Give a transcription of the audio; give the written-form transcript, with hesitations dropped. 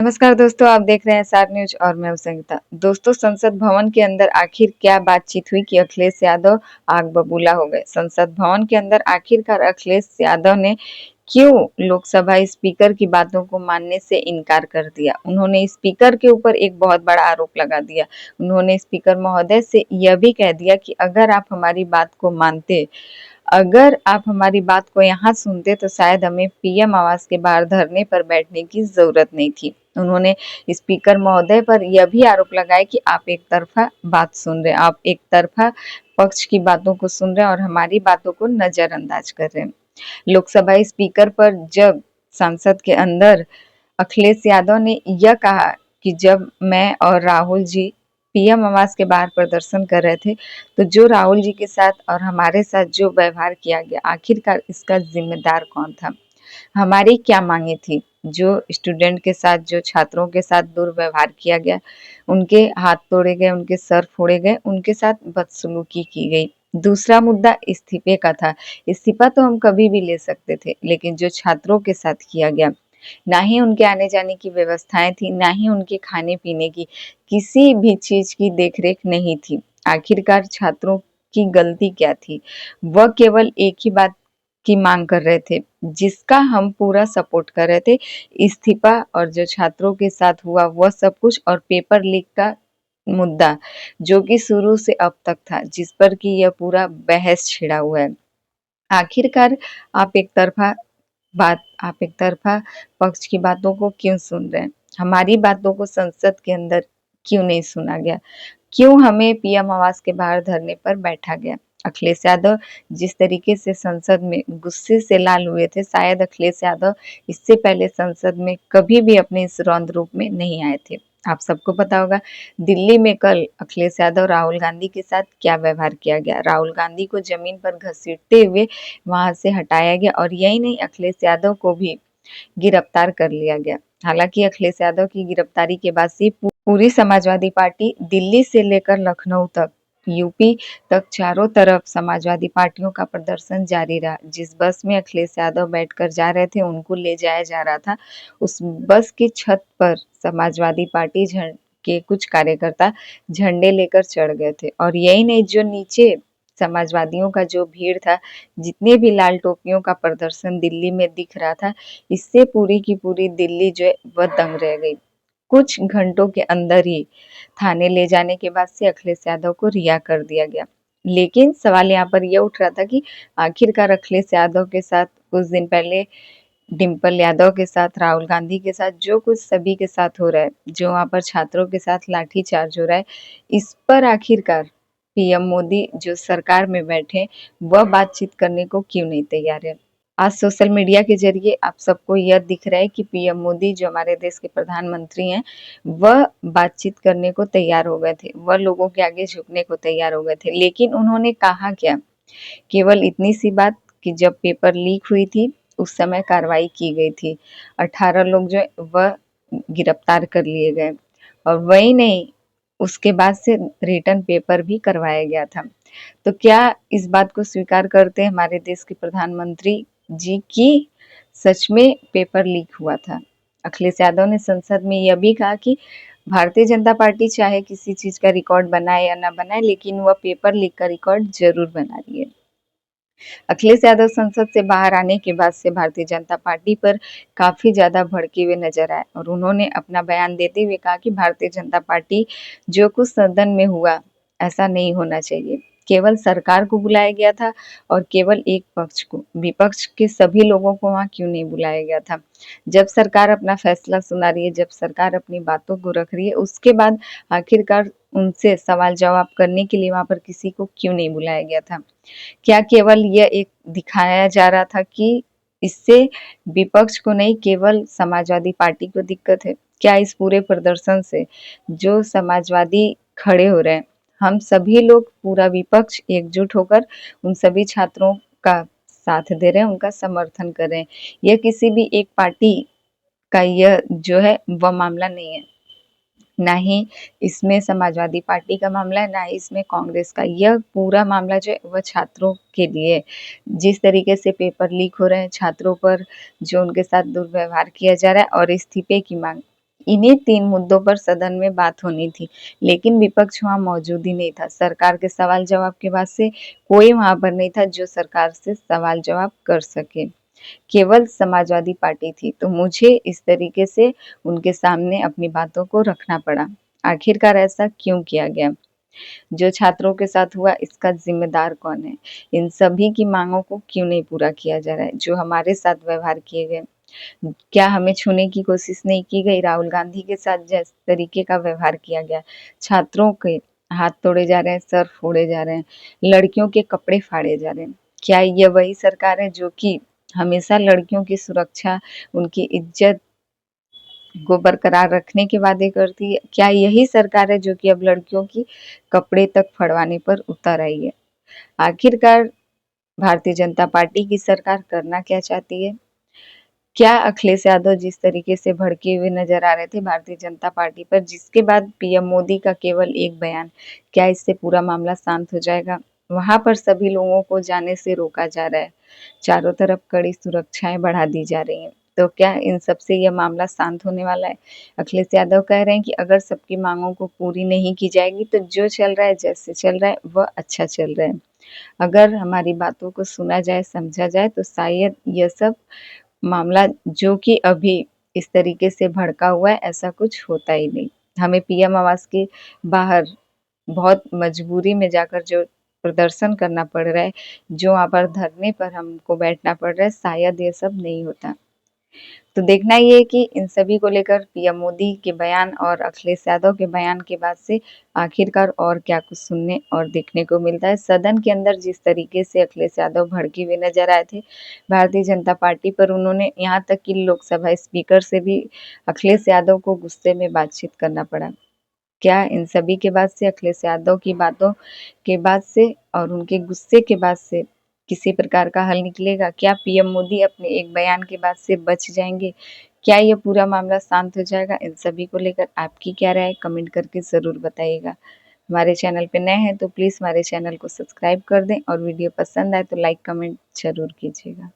नमस्कार दोस्तों, आप देख रहे हैं एसआर न्यूज और मैं हूं संगीता। दोस्तों, संसद भवन के अंदर आखिर क्या बातचीत हुई कि अखिलेश यादव आग बबूला हो गए। संसद भवन के अंदर आखिरकार अखिलेश यादव ने क्यों लोकसभा स्पीकर की बातों को मानने से इनकार कर दिया। उन्होंने स्पीकर के ऊपर एक बहुत बड़ा आरोप लगा दिया। उन्होंने स्पीकर महोदय से यह भी कह दिया कि अगर आप हमारी बात को यहाँ सुनते तो शायद हमें पीएम आवास के बाहर धरने पर बैठने की जरूरत नहीं थी। उन्होंने स्पीकर महोदय पर यह भी आरोप लगाया कि आप एक तरफा बात सुन रहे हैं, आप एक तरफा पक्ष की बातों को सुन रहे हैं और हमारी बातों को नजरअंदाज कर रहे हैं। लोकसभा स्पीकर पर जब संसद के अंदर अखिलेश यादव ने यह कहा कि जब मैं और राहुल जी पीएम आवास के बाहर प्रदर्शन कर रहे थे, तो जो राहुल जी के साथ और हमारे साथ जो व्यवहार किया गया, आखिरकार इसका जिम्मेदार कौन था? हमारी क्या मांगे थी? जो स्टूडेंट के साथ, जो छात्रों के साथ दुर्व्यवहार किया गया, उनके हाथ तोड़े गए, उनके सर फोड़े गए, उनके साथ बदसलूकी की गई। दूसरा मुद्दा इस्तीफे का था। इस्तीफा तो हम कभी भी ले सकते थे, लेकिन जो छात्रों के साथ किया गया, ना ही उनके आने जाने की व्यवस्थाएं थी, ना ही उनके खाने पीने की किसी भी चीज की देखरेख नहीं थी। आखिरकार छात्रों की गलती क्या थी? वह केवल एक ही बात की मांग कर रहे थे, जिसका हम पूरा सपोर्ट कर रहे थे, इस्तीफा। और जो छात्रों के साथ हुआ वह सब कुछ, और पेपर लीक का मुद्दा, जो कि शुरू से अब तक था, जिस पर कि यह पूरा बहस छिड़ा हुआ है। आखिरकार आप एक तरफा आप एक तरफा पक्ष की बातों को क्यों सुन रहे हैं? हमारी बातों को संसद के अंदर क्यों नहीं सुना गया? क्यों हमें पीएम आवास के बाहर धरने पर बैठा गया? अखिलेश यादव जिस तरीके से संसद में गुस्से से लाल हुए थे, शायद अखिलेश यादव इससे पहले संसद में कभी भी अपने इस रौद्र रूप में नहीं आए थे। आप सबको पता होगा, दिल्ली में कल अखिलेश यादव राहुल गांधी के साथ क्या व्यवहार किया गया। राहुल गांधी को जमीन पर घसीटते हुए वहां से हटाया गया, और यही नहीं, अखिलेश यादव को भी गिरफ्तार कर लिया गया। हालांकि अखिलेश यादव की गिरफ्तारी के बाद से पूरी समाजवादी पार्टी, दिल्ली से लेकर लखनऊ तक, यूपी तक, चारों तरफ समाजवादी पार्टियों का प्रदर्शन जारी रहा। जिस बस में अखिलेश यादव बैठकर जा रहे थे, उनको ले जाया जा रहा था, उस बस की छत पर समाजवादी पार्टी के कुछ कार्यकर्ता झंडे लेकर चढ़ गए थे। और यही नहीं, जो नीचे समाजवादियों का जो भीड़ था, जितने भी लाल टोपियों का प्रदर्शन दिल्ली में दिख रहा था, इससे पूरी की पूरी दिल्ली जो है वह दंग रह गई। कुछ घंटों के अंदर ही थाने ले जाने के बाद से अखिलेश यादव को रिहा कर दिया गया। लेकिन सवाल यहाँ पर यह उठ रहा था कि आखिरकार अखिलेश यादव के साथ कुछ दिन पहले डिम्पल यादव के साथ, राहुल गांधी के साथ जो कुछ सभी के साथ हो रहा है, जो वहां पर छात्रों के साथ लाठीचार्ज हो रहा है, इस पर आखिरकार पीएम मोदी जो सरकार में बैठे, वह बातचीत करने को क्यों नहीं तैयार है। आज सोशल मीडिया के जरिए आप सबको यह दिख रहा है कि पीएम मोदी जो हमारे देश के प्रधानमंत्री हैं, वह बातचीत करने को तैयार हो गए थे, वह लोगों के आगे झुकने को तैयार हो गए थे। लेकिन उन्होंने कहा क्या? केवल इतनी सी बात कि जब पेपर लीक हुई थी, उस समय कार्रवाई की गई थी, 18 लोग जो वह गिरफ्तार कर लिए गए। और वही नहीं, उसके बाद से रिटर्न पेपर भी करवाया गया था। तो क्या इस बात को स्वीकार करते हैं हमारे देश के प्रधानमंत्री जी की सच में पेपर लीक हुआ था? अखिलेश यादव ने संसद में यह भी कहा कि भारतीय जनता पार्टी चाहे किसी चीज का रिकॉर्ड बनाए या ना बनाए, लेकिन वह पेपर लीक का रिकॉर्ड जरूर बना रही है। अखिलेश यादव संसद से बाहर आने के बाद से भारतीय जनता पार्टी पर काफी ज्यादा भड़के हुए नजर आए, और उन्होंने अपना बयान देते हुए कहा कि भारतीय जनता पार्टी, जो कुछ सदन में हुआ, ऐसा नहीं होना चाहिए। केवल सरकार को बुलाया गया था, और केवल एक पक्ष को, विपक्ष के सभी लोगों को वहां क्यों नहीं बुलाया गया था? जब सरकार अपना फैसला सुना रही है, जब सरकार अपनी बातों को रख रही है, उसके बाद आखिरकार उनसे सवाल जवाब करने के लिए वहां पर किसी को क्यों नहीं बुलाया गया था? क्या केवल यह एक दिखाया जा रहा था कि इससे विपक्ष को नहीं, केवल समाजवादी पार्टी को दिक्कत है? क्या इस पूरे प्रदर्शन से जो समाजवादी खड़े हो रहे हैं, हम सभी लोग, पूरा विपक्ष एकजुट होकर उन सभी छात्रों का साथ दे रहे हैं, उनका समर्थन कर रहे हैं? यह किसी भी एक पार्टी का यह जो है वह मामला नहीं है, ना ही इसमें समाजवादी पार्टी का मामला है, ना ही इसमें कांग्रेस का। यह पूरा मामला जो है वह छात्रों के लिए है। जिस तरीके से पेपर लीक हो रहे हैं, छात्रों पर जो उनके साथ दुर्व्यवहार किया जा रहा है, और इस्तीफे की मांग, इन्हीं 3 मुद्दों पर सदन में बात होनी थी, लेकिन विपक्ष वहाँ मौजूद ही नहीं था। सरकार के सवाल जवाब के बाद से कोई वहाँ पर नहीं था जो सरकार से सवाल जवाब कर सके। केवल समाजवादी पार्टी थी, तो मुझे इस तरीके से उनके सामने अपनी बातों को रखना पड़ा। आखिरकार ऐसा क्यों किया गया? जो छात्रों के साथ हुआ इसका जिम्मेदार कौन है? इन सभी की मांगों को क्यों नहीं पूरा किया जा रहा है? जो हमारे साथ व्यवहार किए गए, क्या हमें छूने की कोशिश नहीं की गई? राहुल गांधी के साथ जिस तरीके का व्यवहार किया गया, छात्रों के हाथ तोड़े जा रहे हैं, सर फोड़े जा रहे हैं, लड़कियों के कपड़े फाड़े जा रहे हैं। क्या ये वही सरकार है जो कि हमेशा लड़कियों की सुरक्षा, उनकी इज्जत को बरकरार रखने के वादे करती है? क्या यही सरकार है जो कि अब लड़कियों की कपड़े तक फड़वाने पर उतर आई है? आखिरकार भारतीय जनता पार्टी की सरकार करना क्या चाहती है? क्या अखिलेश यादव जिस तरीके से भड़के हुए नजर आ रहे थे भारतीय जनता पार्टी पर, जिसके बाद पीएम मोदी का केवल एक बयान, क्या इससे पूरा मामला शांत हो जाएगा? वहां पर सभी लोगों को जाने से रोका जा रहा है, चारों तरफ कड़ी सुरक्षाएं बढ़ा दी जा रही हैं। तो क्या इन सब से यह मामला शांत होने वाला है? अखिलेश यादव कह रहे हैं कि अगर सबकी मांगों को पूरी नहीं की जाएगी तो जो चल रहा है, जैसे चल रहा है वह अच्छा चल रहा है। अगर हमारी बातों को सुना जाए, समझा जाए तो शायद यह सब मामला जो कि अभी इस तरीके से भड़का हुआ है, ऐसा कुछ होता ही नहीं। हमें पीएम आवास के बाहर बहुत मजबूरी में जाकर जो प्रदर्शन करना पड़ रहा है, जो वहाँ पर धरने पर हमको बैठना पड़ रहा है, शायद ये सब नहीं होता। तो देखना ये है कि इन सभी को लेकर पीएम मोदी के बयान और अखिलेश यादव के बयान के बाद से आखिरकार और क्या कुछ सुनने और देखने को मिलता है। सदन के अंदर जिस तरीके से अखिलेश यादव भड़के हुए नजर आए थे भारतीय जनता पार्टी पर, उन्होंने यहाँ तक कि लोकसभा स्पीकर से भी अखिलेश यादव को गुस्से में बातचीत करना पड़ा। क्या इन सभी के बाद से, अखिलेश यादव की बातों के बाद से और उनके गुस्से के बाद से किसी प्रकार का हल निकलेगा? क्या पीएम मोदी अपने एक बयान के बाद से बच जाएंगे? क्या ये पूरा मामला शांत हो जाएगा? इन सभी को लेकर आपकी क्या राय है? कमेंट करके ज़रूर बताइएगा। हमारे चैनल पे नए हैं तो प्लीज़ हमारे चैनल को सब्सक्राइब कर दें और वीडियो पसंद आए तो लाइक कमेंट ज़रूर कीजिएगा।